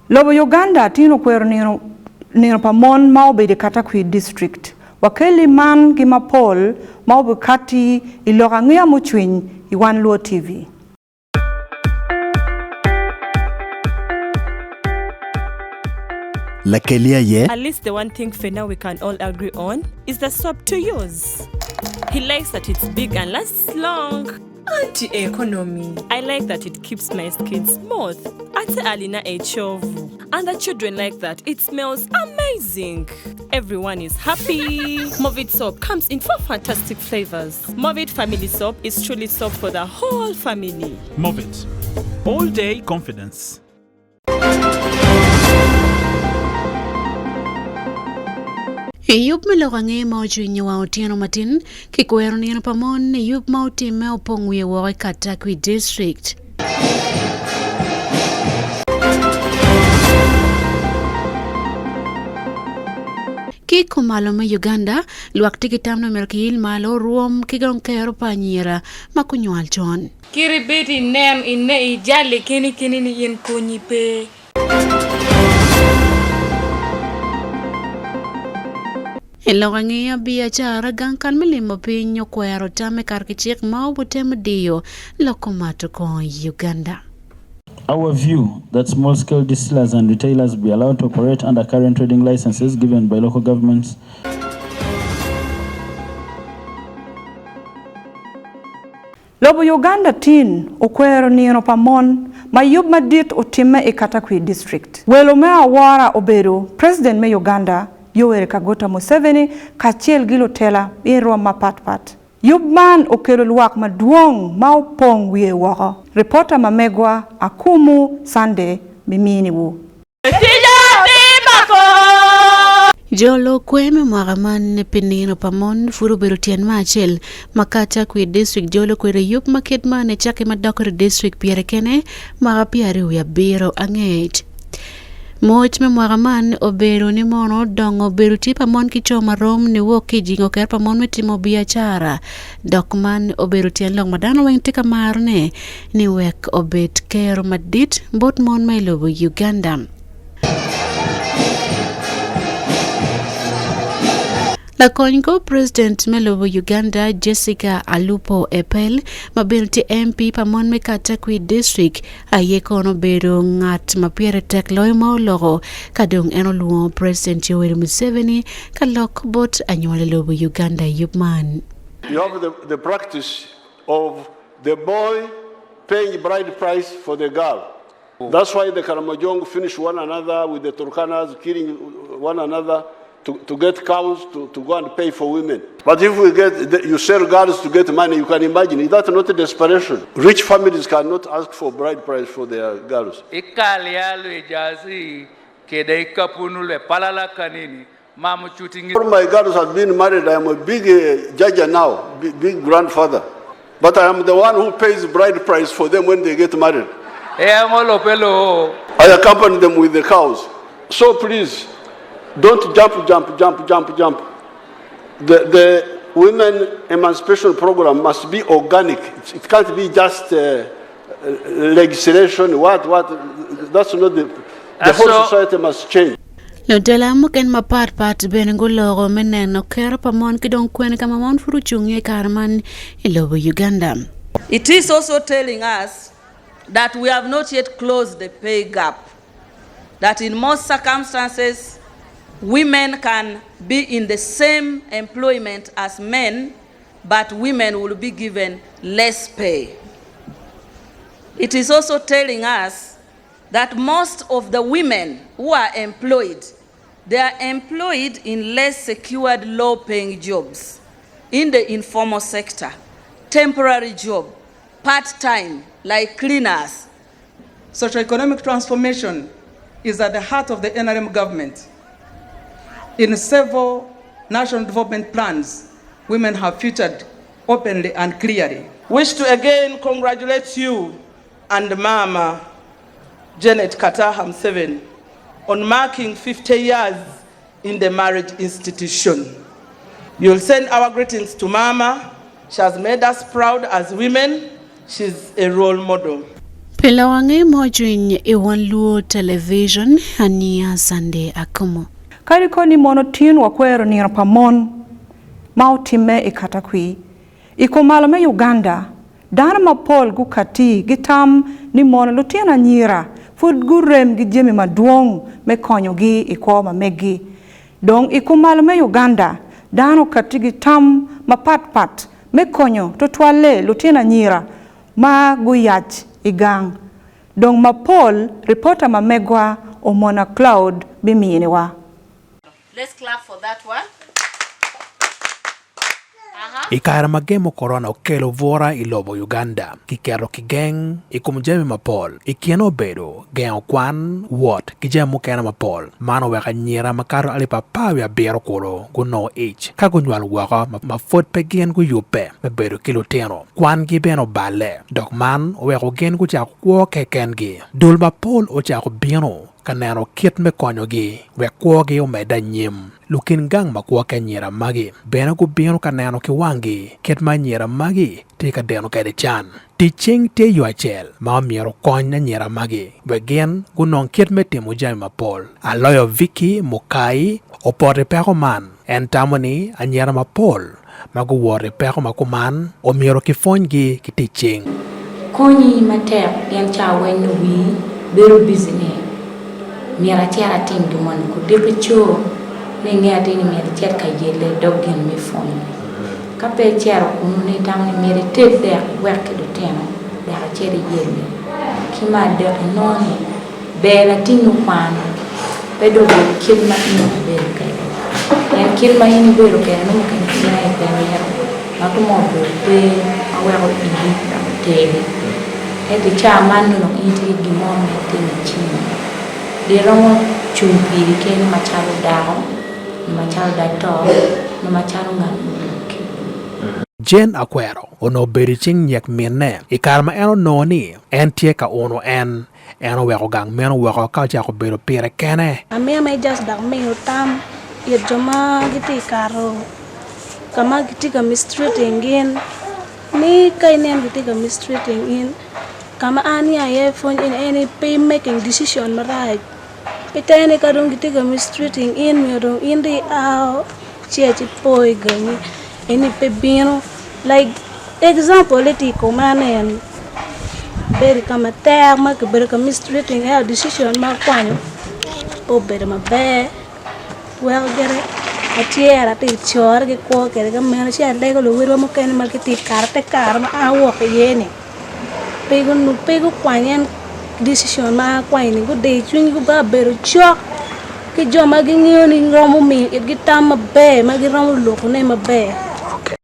Lobo Uganda tino kwero nino pamon maobe de Katakwi district. Wakeli man gima Paul maobe kati iloga ngia muchwin iwan luo TV. At least the one thing for now we can all agree on is the soap to use. He likes that it's big and lasts long. Anti-economy. I like that it keeps my skin smooth. Ate alina echovu. And the children like that. It smells amazing. Everyone is happy. Movit soap comes in 4 fantastic flavors. Movit family soap is truly soap for the whole family. Movit. All day confidence. Yub melogange mauchunyi wa otieno matin, KWERO nino pamon yub mautime opongwe wa Katakwi district. Kumalo ma Uganda, lwak tikitam no merkil malo rwom GANGKAL pa ANYIRA ma GUNYWAL chon. Kiribiti nem inne ijale kini ni yen konyipe. Elogange BIACARA GANGKAL MULEME PINY OKWERO tame karkichik ma obuteme dio lokomato ko Uganda. Our view that small-scale distillers and retailers be allowed to operate under current trading licenses given by local governments. Lobo Uganda tin OKWERO nino pamon mayub madit otime e Katakwi district. Welo me awora obedo President me Uganda Yoweri Kaguta Museveni kachiel gi Lutela e rwom pat. Yub man okelo lwak maduong ma opong wiye woko. Reporter mamegwa Akumu Sunday mimini wu. Jolo kweme mwagaman ne pinino pamon furu berutian machel makata kwi district jolo kwere yub maket mane chake madokore district piere kene magapiare uya biro angej. Moch me mwagaman obedo ni mono dongo beruti pamon kichoma rom ni woki jingo ker pamon metimo BIACARA dokman oberutian long madano wengtika marne ni wek obet kero madit bot mon may Lobo Uganda. Lacoc President Lobo Uganda Jessica Alupo Epel mabirti MP pamon me Katakwi district ayekono bedo ngat mapiere tek loy maologo kadong enoluo President Yoweri Museveni kalok bot anywale Lobo Uganda yupman. You have the practice of the boy paying bride price for the girl. That's why the Karamojong finish one another with the Turkanas killing one another to get cows to go and pay for women. But if you sell girls to get money, you can imagine, is that not a desperation? Rich families cannot ask for bride price for their girls. My girls have been married. I am a big judge now, big grandfather. But I am the one who pays bride price for them when they get married. I accompany them with the cows. So please, don't jump. The women emancipation program must be organic. It can't be just legislation. That's not the whole society must change. Lutela muken mapat benengologo meneno kero pamon kidong kwen kamamon furuchungi karman Lobo Uganda. It is also telling us that we have not yet closed the pay gap. That in most circumstances, women can be in the same employment as men, but women will be given less pay. It is also telling us that most of the women who are employed, they are employed in less secured, low-paying jobs in the informal sector, temporary job, part-time, like cleaners. Socio-economic transformation is at the heart of the NRM government. In several national development plans, women have featured openly and clearly. Wish to again congratulate you and Mama Janet Kaguta Museveni on marking 50 years in the marriage institution. You'll send our greetings to Mama. She has made us proud as women. She's a role model. Pilawange mojwin iwan luo television ania Sunday Akumu. Kadi koni monotin OKWERO nino pamon ma otime Katakwi. Kumalo me Uganda. Dana mapol gu kati gitam ni mono lutena ANYIRA. Fud gurem gi jemi maduong me konyo gi iko mamegi. Dong Kumalo me Uganda. Dano kati gitam mapat me konyo to twale lutena ANYIRA ma guyach igang. Dong mapol reporter mamegwa omona cloud biminewa. Let's clap for that one. Ikara magemo corona okelo vora I Lobo Uganda. Kikero kigeng, ikumjemi mapol. Ikieno obedo, gen kwan, what, kijemu kena mapol. Mano weka nyira makaro alipapawi ya bero kolo, guno ich. GUNYWAL waka, mafot pegien gu yupe, mebedo kiloteno. Kwan gibeno bale. Dok man, weko gen gu chako kuo kekengi. Dul mapol o chako bieno. Kaneno kit me konyo gi, wekwo gi umeda nyim. Lukin gang makwo ka ANYIRA magi. Beno ku bieno kaneno ki wangi, kit ma ANYIRA magi, tika deno kede chan. Ti ching te yu achel, ma miero kony na ANYIRA magi. Wegen, gunong kit me timo jami mapol. Aloyo Vicky, Mukai, opote peko man. En tamoni, ANYIRA mapol. Magu wore peko makuman, o miero ki fongi ki ti ching. Konyi matek, yan cha wenu wi, beru bizine. Mira tiara tim du man ko depicho ne ngati ni mira tiara ka yele doggen mi fon ka pe tiara ko ni tam ni mira tet der werk do teno der tiara yele kima de non be la tinu kwan be do kid ma ni be ka en kid ma ni be ro ka no kan kina e be ya na to mo be awero ni da tele e de cha man no iti di mo me tinu chini de romo chumpi ke ni machalo dao ni machalo dato ni machalo ngan Jen OKWERO ono beriching nyak minne ikarma eno noni en tie ka ono eno weko gang meno weko ka jako bero pire kene ame me just dak me utam ye joma giti karo kama giti ka mistreating in ni kai nem giti ka mistreating in kama ani aye phone in any pay making decision marai itene kadung giti ka mistreating in mero in the chechi poi gani any pebino like example leti ko manen beri kama ter ma ke beri ka mistreating a decision ma kwanyo o beri ma be well gere a tiera te chor ge ko ke ga men sia le ko lo wiro mo ken ma ke ti karte kar ma a wo ke yene pego kwanyen decision ma kwani go de chun go ba bero chok ke joma gi ngiyo ni romo mi gi tam be ma gi romo lo ko ne ma be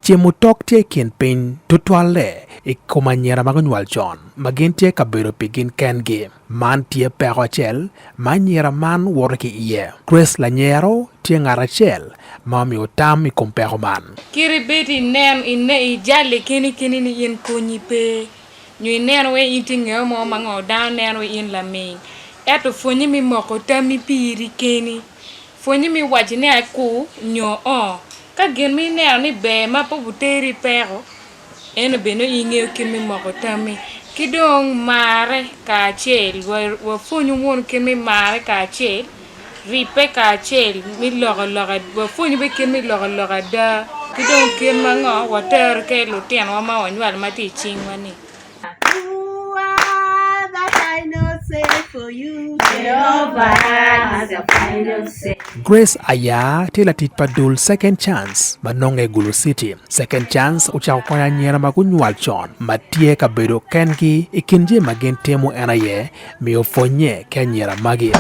Chiemu tok tie kien piny tutwale ikuma ANYIRA GUNYWAL chon magin tie kabero pigin kengi man tie peko chel ma ANYIRA man woro ki iye Grace Lanyero tie ngara chel ma mi otam ikum peko man Kiri beti nem inne I jale kini ni yen konyi pe Nyu nen we inti ngeo mo mango down nen we in la me eto fonyi mi moko tami piri keni fonyi mi wajine aku nyo ka gen mi ne ni be ma po buteri pero eno beno ingeo kin mi moko tami kidong mare ka chel wo fonyu won kin mi mare ka chel ripe ka chel mi logo wo fonyu be kin mi logo da kidong kin mango water ke lutien wa ma onywal mati chingwani Grace aya tila titpadul second chance manonge Gulu City second chance uchako konya ANYIRA GUNYWAL chon matie kabedo kengi ikinje magen temu enaye mi ofonye ke ANYIRA magi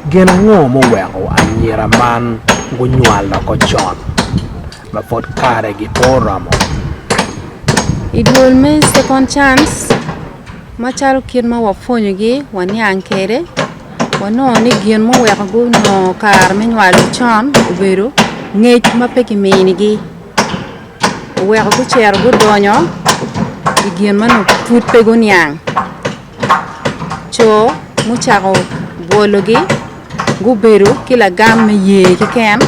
gena ngo mo weko ANYIRA man GUNYWAL ko chon mafot kare gi poramo it will mean second chance machalo kien ma wafonyo gi wanyang kere wano ni gien mo weko go no kar menywal chon obedo ngech mapeki mini gi weko go cher go donyo gien mano put pego nyang cho muchako bolo gi go bedo kila gam me ye ki ken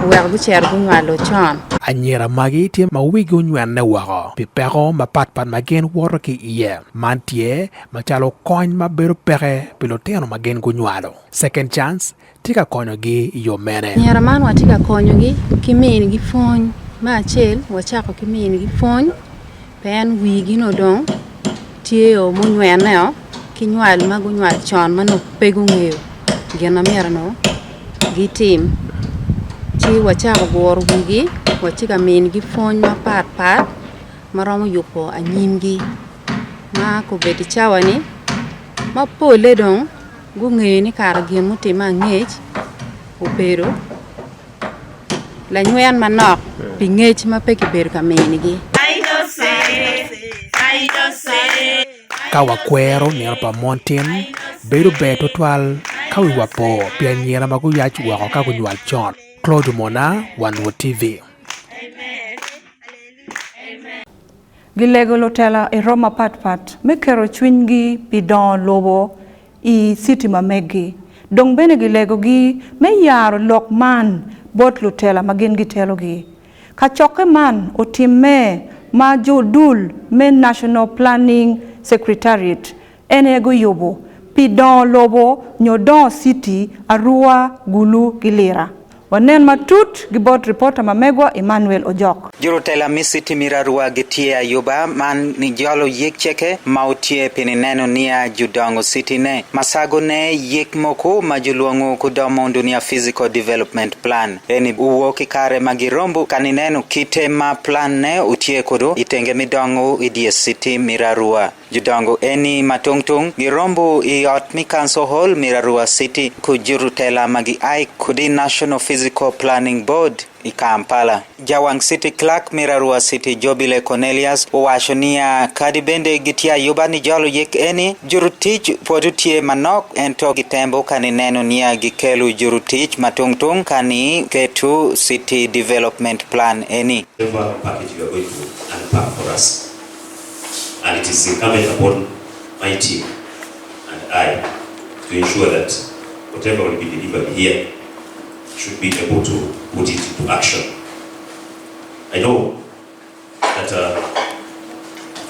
weko go cher go nywalo chon anyira magi tie ma wigi unywen ne wako pi peko ma pat ma gen woro ki iye man tie ma chalo kony ma bero peke pi lutino ma gen gunywalo. Second chance tika konyo gi yo mene. Anyira man watika konyo gi kimin gi fony ma achel wachako kimin gi fony pen wigi no dong tie o munywen neo kinywal ma gunywal chon mano pegu ng'eyo gena mera no gi tim chi wachako gor wigi wachika min gi fony ma pat maromo yupo anyimgi ma ko beti chawani ma pole dong gung'eyo ni kara gien mutima ng'ech obedo la nywen manok pi ng'ech ma peki bedo ka min gi. Kawa kwero nira pa montin bedo beto twal kawi wapo pi anyira ma guyach wako ka gunywal chon. Claude Mona, Wanwo TV. Gilego Lutela e Roma pat mekero chwinygi pidon lobo I city mamegi. Dong bene gilego gi me yaro lok man bot Lutela magin gitelo gi. Kachoke man otime ma jodul men National Planning Secretariat enego yobo pidon lobo nyodon city arua gulu gilera. Wanen matut gibot reporter mamegwa Emmanuel Ojok. Lutela misiti mirarua gitia yuba man ni jalo yik cheke mautie pinineno nia judongo city ne. Masago ne yik moku majuluangu kudomo dunia physical development plan. Eni uwo kikare magirombu kanineno kite ma plan ne utie kudu itenge midongo idie city mirarua. Judongo eni matungtung girombu iot mikanso hall mirarua city kujurutela magi ai kudi National Physical Planning Board I Kampala. Jawang City Clerk Mirarua City Jobile Cornelius Owashonia Kadi bende gitia yubani jalo yek eni jurutich podutie manok ento gitembo kanineno nia gikelu jurutich matungtung kani ketu City Development Plan eni. Whatever package you are going to unpack for us, and it is incumbent upon my team and I to ensure that whatever will be delivered here should be able to put it into action. I know that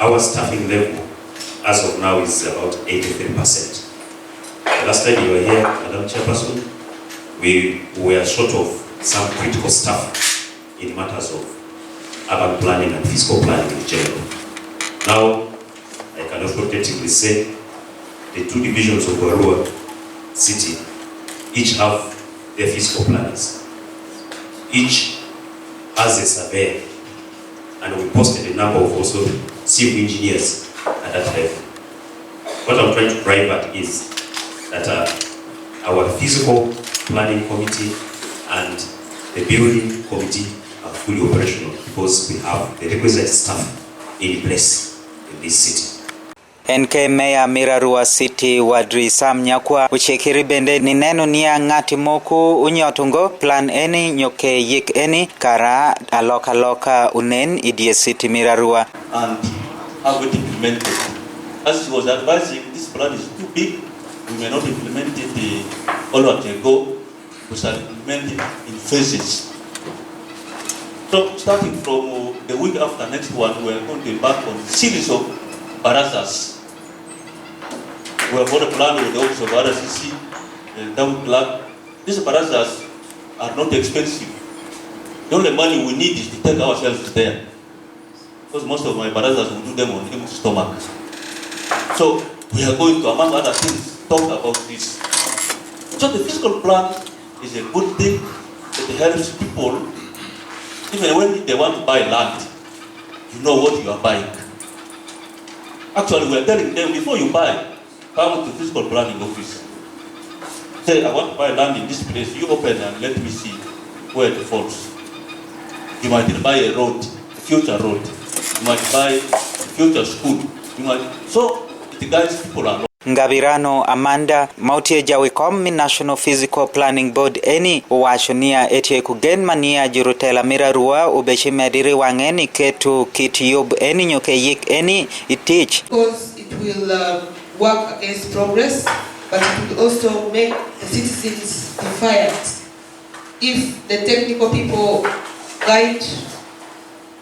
our staffing level as of now is about 83%. The last time you were here, Madam Chairperson, we were short of some critical staff in matters of urban planning and fiscal planning in general. Now, I can authoritatively say the two divisions of Warua City each have their fiscal planners. Each has a surveyor, and we posted a number of also civil engineers at that level. What I'm trying to drive at is that our physical planning committee and the building committee are fully operational because we have the requisite staff in place in this city. NK Mayor Mirarua City Wadri Sam Nyakwa uchekiri bende ni neno nia ngati moku unyotungo plan eni nyoke yik eni kara aloka unen idie City Mirarua. And have it implemented. As she was advising, this plan is too big. We may not implement it all at a go. We shall implement it in phases. So starting from the week after next one, we are going to embark on a series of barazas. We have got a plan with the Office of RCC and Town Clerk. These barazas are not expensive. The only money we need is to take ourselves there. Because most of my barazas will do them on empty stomach. So we are going to, among other things, talk about this. So the fiscal plan is a good thing that helps people, even when they want to buy land, you know what you are buying. Actually, we are telling them, before you buy, come to the fiscal planning office. Say, I want to buy land in this place. You open and let me see where it falls. You might buy a road, a future road. You might buy a future school. You might, so it guides people along. Ngabirano Amanda Mautie Jawikom National Physical Planning Board eni washonia etie kugen mania jurutela mirarua ubeshi mediri wangeni ketu kitiyub eni nyoke yik eni itich. Because it will work against progress, but it will also make the citizens defiant. If the technical people guide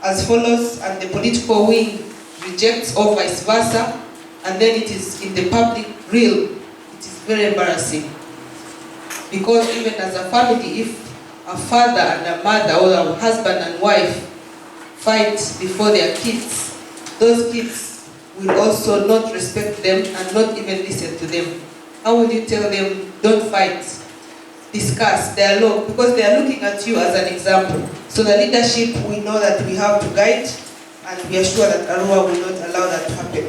as follows, and the political wing rejects or vice versa, and then it is in the public realm. It is very embarrassing. Because even as a family, if a father and a mother or a husband and wife fight before their kids, those kids will also not respect them and not even listen to them. How will you tell them, don't fight, discuss, dialogue, because they are looking at you as an example. So the leadership, we know that we have to guide, and we are sure that Arua will not allow that to happen.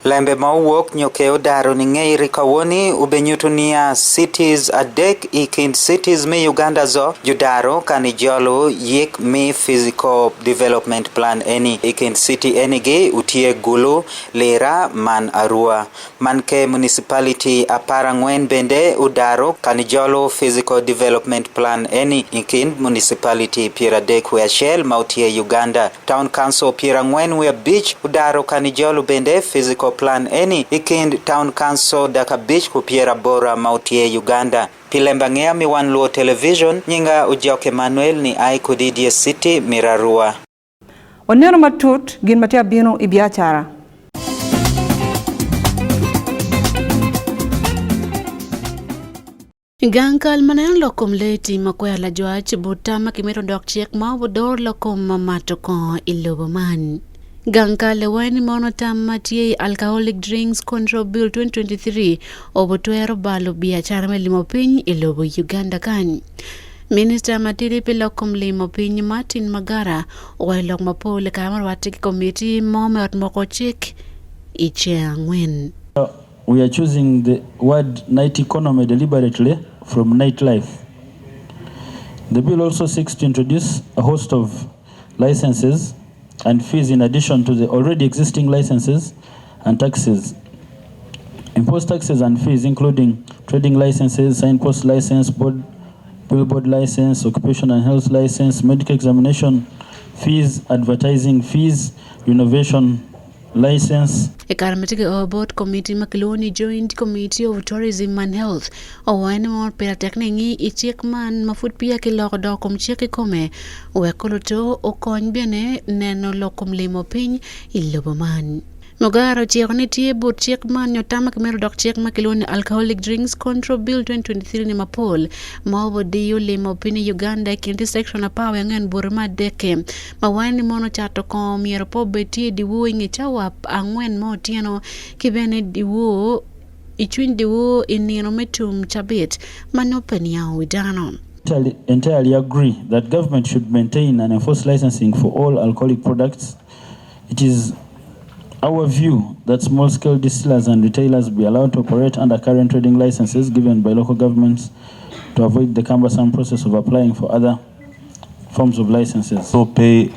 Lembe mawuok nyokeo daro ni ng'eiri kawoni ubenyutunia cities adek ikind cities mi Uganda zo judaro kani jolo yik mi physical development plan eni ikind city enigi utie gulu lera man Arua manke municipality aparangwen bende udaro kani jolo physical development plan eni ikind municipality piradek weashel mautie Uganda town council pirangwen we beach udaro kani jolo bende physical plan eni ikind town council daka beach kupiera bora mautie Uganda. Pilembangea miwan luo television nyinga Ujoke Manuel ni ai kudidie city mirarua. Onero matut gin matia bino i BIACARA. GANGKAL manen lokom leti makwea la joach butama kimero dok chiek ma bodor lokom mamato ko ilobo man. GANGKAL wani monotam matie Alcoholic Drinks Control Bill 2023 obotwero balo BIACARA me limo piny ilobo Uganda kan. Minister matiri pilokom limo piny Martin Magara owailok mapole kamar watiki committee momet moko chik iche angwen. We are choosing the word night economy deliberately from nightlife. The bill also seeks to introduce a host of licenses and fees in addition to the already existing licenses and taxes. Impose taxes and fees including trading licenses, signpost license, billboard license, occupational and health license, medical examination fees, advertising fees, renovation license. Ekarmatike board committee makiloni joint committee of tourism and health owane mor piratekningi ichik man mafut pia kiloko dokom chike kome wekoloto okony bene neno lokom limo piny ilobo man. Mogaro chieko ni tie but chiek man nyotama kimero dok chiek makiloni Alcoholic Drinks Control Bill 2023 ni mapol maobo diyo limo piny Uganda kinti section apawe ngen burma deke mawani mono chato ko miero po betie diwo ingi chawap angwen mo tieno kibene diwo ichwin diwo inino metum chabit manopen ya widano. Entirely agree that government should maintain and enforce licensing for all alcoholic products. It is our view that small-scale distillers and retailers be allowed to operate under current trading licenses given by local governments to avoid the cumbersome process of applying for other forms of licenses. So pay,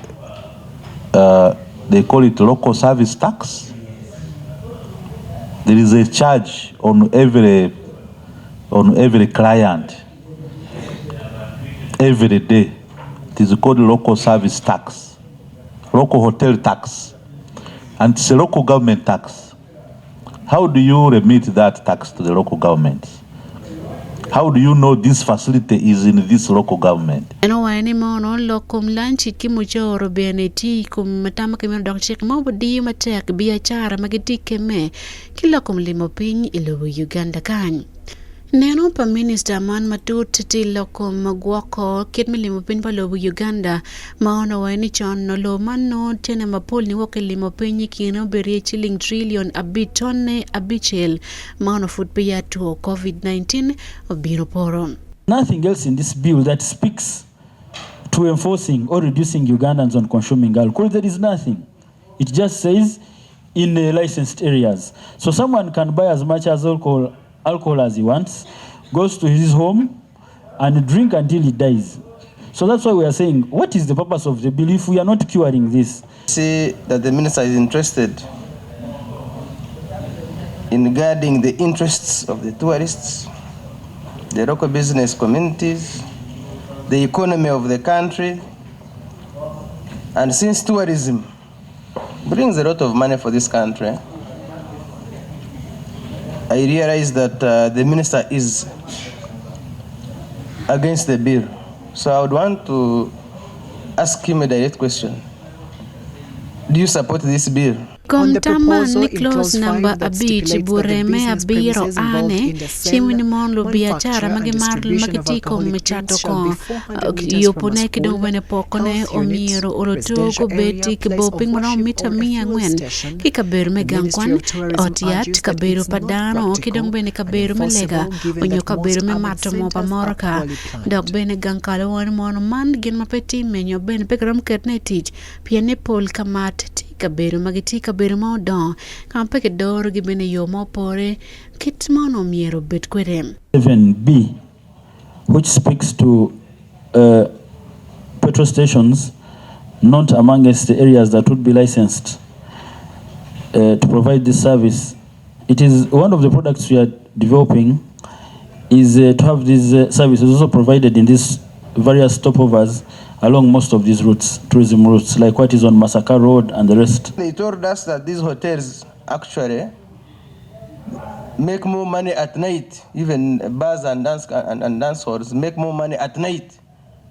they call it local service tax. There is a charge on every client every day. It is called local service tax, local hotel tax. And it's a local government tax. How do you remit that tax to the local government? How do you know this facility is in this local government? Eno waini mono lokom lanchi kimuchoro beneti kumatama kimero dok chik mo bodi matek BIACARA magiti keme kilokom limo piny ilobo Uganda kan. Neno pa minister man matut ti lokom magwako kit milimo piny pa lobo Uganda maono waini chon no lo man no tene mapol ni woke limo piny kino berie chiling trillion abitone abichel maono food paya to COVID-19 obino poro. Nothing else in this bill that speaks to enforcing or reducing Ugandans on consuming alcohol. There is nothing. It just says in licensed areas. So someone can buy as much as alcohol as he wants, goes to his home and drink until he dies. So that's why we are saying, what is the purpose of the bill if we are not curing this? See that the minister is interested in guarding the interests of the tourists, the local business communities, the economy of the country. And since tourism brings a lot of money for this country, I realize that the minister is against the bill. So I would want to ask him a direct question. Do you support this bill? Kontaman ni clause number abich bureme abiro ane chimni mon lo biachara magimar makitiko mechato ko yopone kidong wene pokone omiero orotogo beti kiboping mano mita mia ngwen kikaberu me gangkwan otiat kaberu padano kidong bene kaberu me lega onyo kaberu me mato mo pamorka dok bene gankal wan mon man gin mapeti menyo bene pegram ketne tich piene pol kamat kaberu magiti kaberu mo don kampe ke dor gi bene yo mo pore kit mono miero bet kwedem 7B, which speaks to petrol stations not amongst the areas that would be licensed to provide this service. It is one of the products we are developing is to have these services also provided in these various stopovers along most of these routes, tourism routes, like what is on Masaka Road and the rest. They told us that these hotels actually make more money at night, even bars and dance halls make more money at night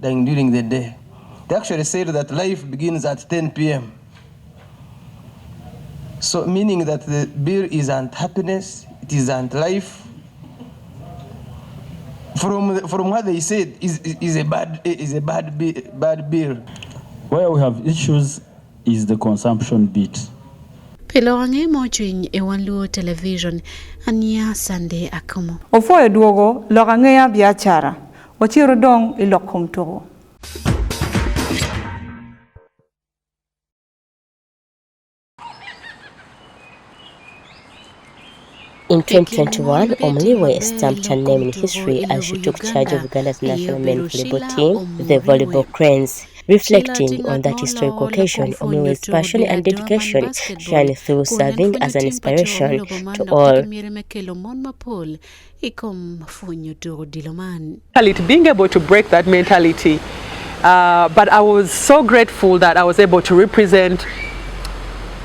than during the day. They actually said that life begins at 10 p.m. So meaning that the beer isn't happiness, it isn't life. From what they said is a bad beer. Where we have issues is the consumption bit. Pelonge mochwiny e wan luo television ania Sunday Akumu. Ofoe duogo lokang'eya biachara. Ochiro dong ilokom togo. In 2021, Omliwe stamped her name in history as she took charge of Uganda's national men's volleyball team, the Volleyball Cranes. Reflecting on that historical occasion, Omliwe's passion and dedication shine through, serving as an inspiration to all. Being able to break that mentality, but I was so grateful that I was able to represent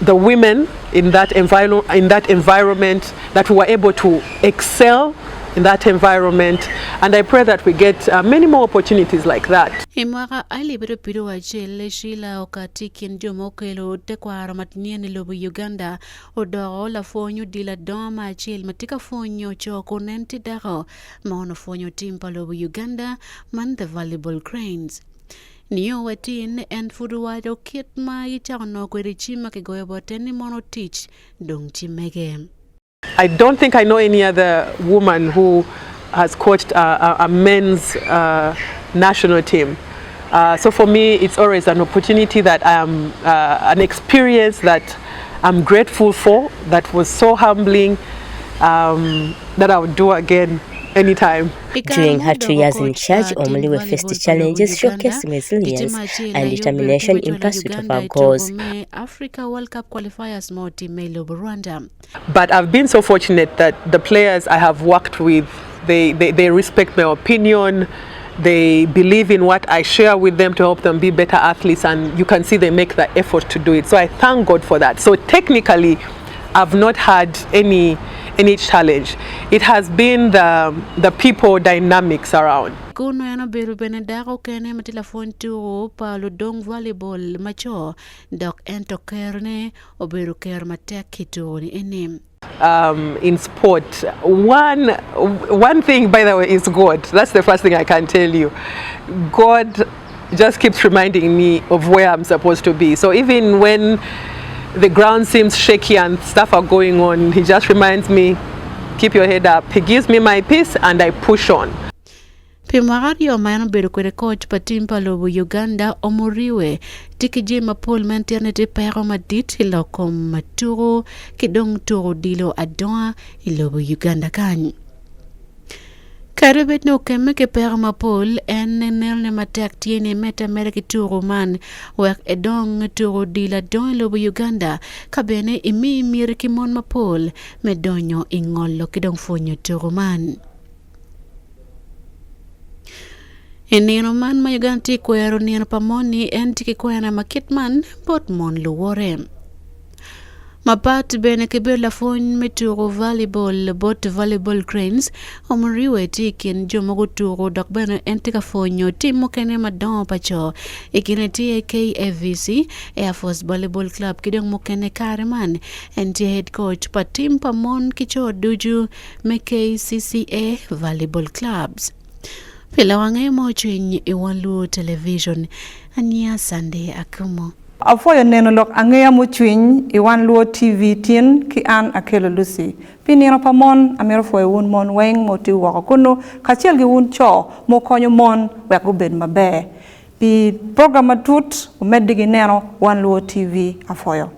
the women in that environment, that we were able to excel in that environment, and I pray that we get many more opportunities like that. Imwaka alibero pido wa chele shila okati kinjo mokelo tekwara matinieni Lobo Uganda odo la fonyo dila doma chel matika fonyo choko nenti daro maono fonyo timpa Lobo Uganda man the Volleyball Cranes. Niyo watin and fuduwado kit ma itano kweri chima kegoya boteni mono teach dong chimege. I don't think I know any other woman who has coached a men's national team. So for me, it's always an opportunity that an experience that I'm grateful for, that was so humbling, that I would do again anytime. During her 2 years in charge, Omliwe faced challenges showcasing resilience and determination in pursuit of our goals. Africa World Cup qualifiers more team Lobo Rwanda. But I've been so fortunate that the players I have worked with, they respect my opinion. They believe in what I share with them to help them be better athletes, and you can see they make the effort to do it. So I thank God for that. So technically, I've not had any challenge. It has been the people dynamics around. Kuno yana beru benedaro kene matila fontu pa Lodong volleyball macho dok ento kerne oberu ker matekito ni enim. In sport, one thing, by the way, is God. That's the first thing I can tell you. God just keeps reminding me of where I'm supposed to be. So even when the ground seems shaky and stuff are going on, he just reminds me, keep your head up. He gives me my peace and I push on. Pimwagario mayano beru kwere coach patimpa Lobo Uganda omuriwe tikije mapol manternete pero madit ilokom maturo kidong turo dilo adon Lobo Uganda kan. Karabet no kemme ke per mapol en nelne matek tiene meta mereki turo man wek edong turo dila don Lobo Uganda kabene imi miriki mon mapol medonyo ingolo kidong fonyo turo man. NINO man ma Uganda KWERO NINO pamoni en tiki kwena makitman bot mon luwore. Mapat bene kebela fon meturo volleyball bot volleyball cranes omriwe tikin jomogo turo dok bene entika fonyo timo kene madon pacho ikine tie KFVC Air Force Volleyball Club kidong mokene kareman enti head coach patim pamon kicho duju me KCCA Volleyball Clubs. Pila wange moching iwanlu television ania Sunday Akumu. Afoyo neno lok angea muchwiny iwan luo TV tin ki an akelo Lucy. Pinino pa mon amiro foyo un mon weng moti wako kuno kachiel gi un cho mo konyo mon wek ubed maber. Pi program matut umedigi neno wan luo TV afoyo.